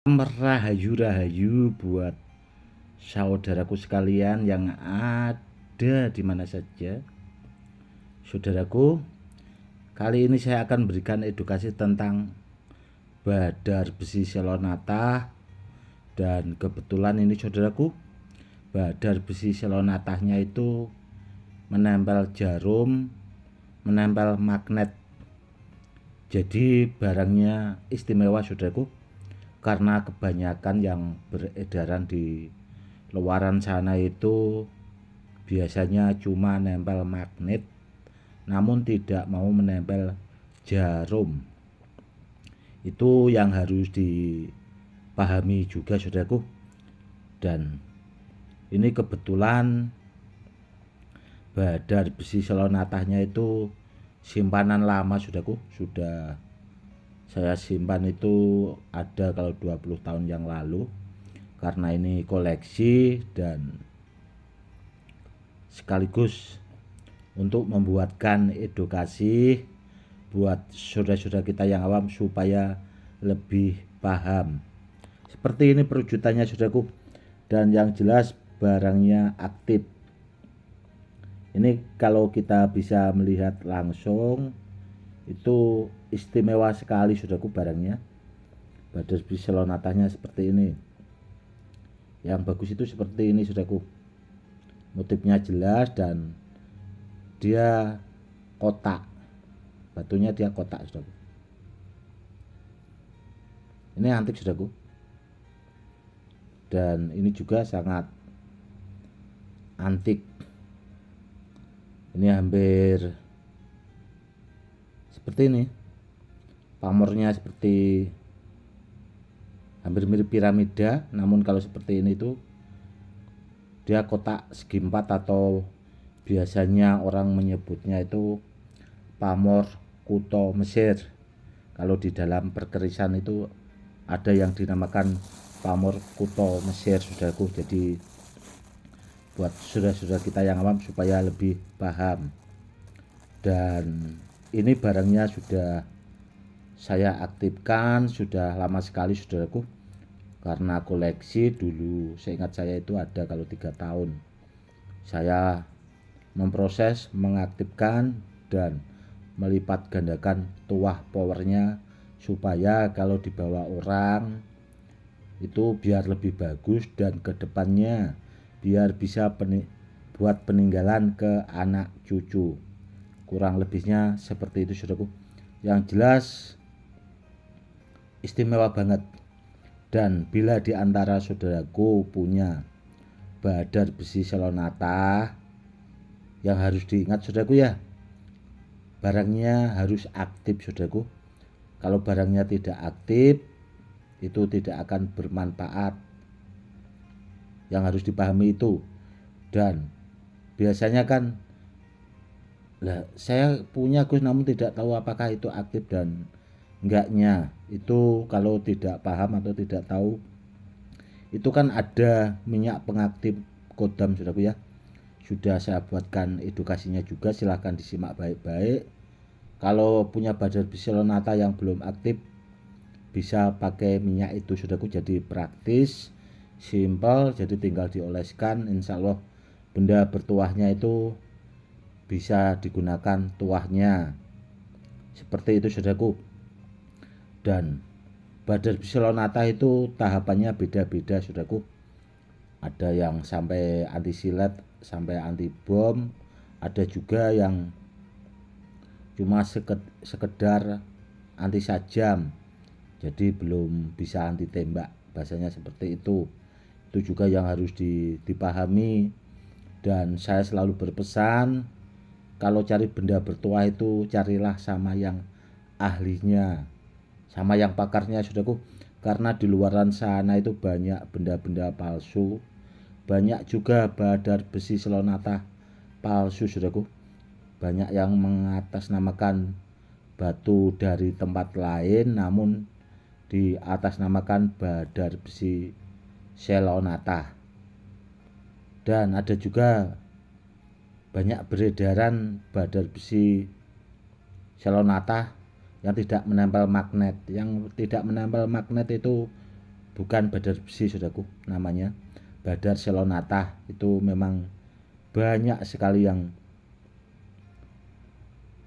Rahayu-rahayu buat saudaraku sekalian yang ada di mana saja. Saudaraku, kali ini saya akan berikan edukasi tentang badar besi selonata. Dan kebetulan ini saudaraku, badar besi selonatahnya itu menempel jarum, menempel magnet. Jadi barangnya istimewa saudaraku, karena kebanyakan yang beredaran di luaran sana itu biasanya cuma nempel magnet, namun tidak mau menempel jarum. Itu yang harus dipahami juga saudaraku. Dan ini kebetulan badar besi selonatahnya itu simpanan lama saudaraku, sudah saya simpan itu ada kalau 20 tahun yang lalu, karena ini koleksi dan sekaligus untuk membuatkan edukasi buat saudara-saudara kita yang awam supaya lebih paham. Seperti ini perwujudannya saudaraku, dan yang jelas barangnya aktif. Ini kalau kita bisa melihat langsung itu istimewa sekali saudaraku barangnya. Badar besi selonatahnya seperti ini. Yang bagus itu seperti ini saudaraku. Motifnya jelas dan dia kotak. Batunya dia kotak saudaraku. Ini antik saudaraku. Dan ini juga sangat antik. Ini hampir seperti ini. Pamornya seperti hampir mirip piramida, namun kalau seperti ini tuh dia kotak segi empat, atau biasanya orang menyebutnya itu pamor kuto Mesir. Kalau di dalam perkerisan itu ada yang dinamakan pamor kuto Mesir saudaraku. Jadi buat saudara-saudara kita yang awam supaya lebih paham. Dan ini barangnya sudah saya aktifkan sudah lama sekali saudaraku, karena koleksi dulu seingat saya itu ada kalau 3 tahun saya memproses, mengaktifkan dan melipat gandakan tuah powernya, supaya kalau dibawa orang itu biar lebih bagus, dan kedepannya biar bisa buat peninggalan ke anak cucu. Kurang lebihnya seperti itu saudaraku. Yang jelas istimewa banget. Dan bila di antara saudaraku punya badar besi selonata, yang harus diingat saudaraku ya, barangnya harus aktif saudaraku. Kalau barangnya tidak aktif, itu tidak akan bermanfaat. Yang harus dipahami itu. Dan biasanya kan saya punya Gus, namun tidak tahu apakah itu aktif dan enggaknya. Itu kalau tidak paham atau tidak tahu, itu kan ada minyak pengaktif kodam saudaraku ya. Sudah saya buatkan edukasinya juga, silahkan disimak baik-baik. Kalau punya badar besi selonata yang belum aktif, bisa pakai minyak itu saudaraku. Jadi praktis, simpel, jadi tinggal dioleskan, insya Allah benda bertuahnya itu bisa digunakan tuahnya. Seperti itu saudaraku. Dan badar besi selonata itu tahapannya beda-beda saudaraku. Ada yang sampai anti silet, sampai anti bom, ada juga yang cuma sekedar anti sajam, jadi belum bisa anti tembak, bahasanya seperti itu. Itu juga yang harus dipahami. Dan saya selalu berpesan, kalau cari benda bertuah itu carilah sama yang ahlinya, sama yang pakarnya saudaraku. Karena di luaran sana itu banyak benda-benda palsu, banyak juga badar besi selonata palsu saudaraku. Banyak yang mengatasnamakan batu dari tempat lain, namun di atasnamakan badar besi selonata. Dan ada juga banyak beredaran badar besi selonata yang tidak menempel magnet. Yang tidak menempel magnet itu bukan badar besi saudaraku, namanya badar selonata. Itu memang banyak sekali yang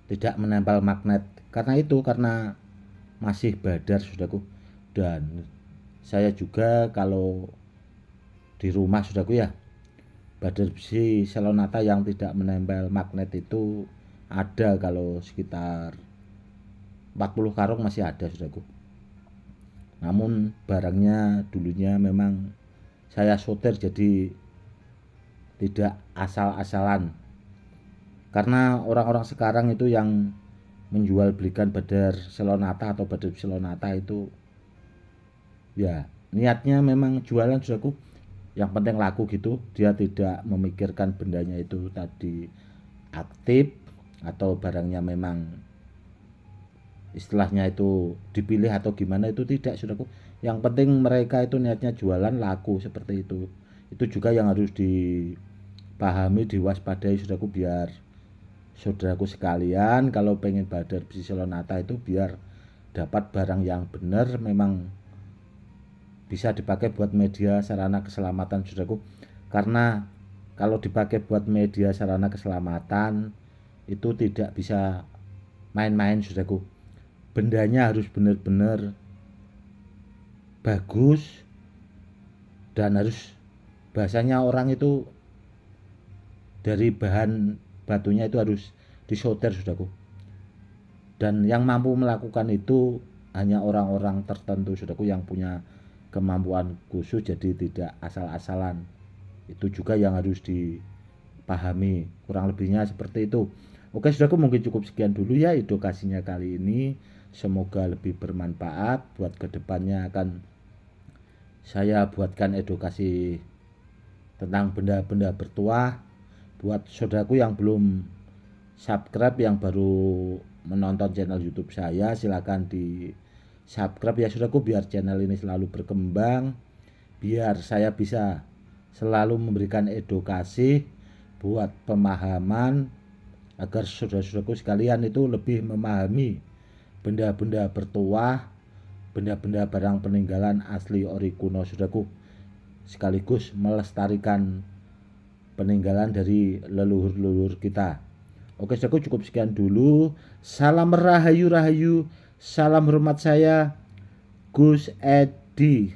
tidak menempel magnet, karena masih badar saudaraku. Dan saya juga kalau di rumah saudaraku ya, badar besi selonata yang tidak menempel magnet itu ada, kalau sekitar 40 karung masih ada saudaraku. Namun barangnya dulunya memang saya sortir, jadi tidak asal-asalan. Karena orang-orang sekarang itu yang menjual belikan badar selonata atau badar selonata itu ya niatnya memang jualan saudaraku, yang penting laku gitu. Dia tidak memikirkan bendanya itu tadi aktif atau barangnya memang istilahnya itu dipilih atau gimana, itu tidak saudaraku. Yang penting mereka itu niatnya jualan laku seperti itu. Itu juga yang harus dipahami, diwaspadai saudaraku, biar saudaraku sekalian kalau pengen badar besi selonata itu biar dapat barang yang benar, memang bisa dipakai buat media sarana keselamatan saudaraku. Karena kalau dipakai buat media sarana keselamatan itu tidak bisa main-main saudaraku. Bendanya harus benar-benar bagus, dan harus bahasanya orang itu dari bahan batunya itu harus disortir saudaraku. Dan yang mampu melakukan itu hanya orang-orang tertentu saudaraku, yang punya kemampuan khusus, jadi tidak asal-asalan. Itu juga yang harus dipahami, kurang lebihnya seperti itu. Oke saudaraku, mungkin cukup sekian dulu ya edukasinya kali ini. Semoga lebih bermanfaat. Buat kedepannya akan saya buatkan edukasi tentang benda-benda bertuah. Buat saudaraku yang belum subscribe, yang baru menonton channel YouTube saya, silakan di subscribe ya saudaraku, biar channel ini selalu berkembang, biar saya bisa selalu memberikan edukasi buat pemahaman, agar saudara-saudaraku sekalian itu lebih memahami benda-benda bertuah, benda-benda barang peninggalan asli ori kuno saudaraku, sekaligus melestarikan peninggalan dari leluhur-leluhur kita. Oke saudaraku, cukup sekian dulu. Salam rahayu, salam hormat saya Gus Edi.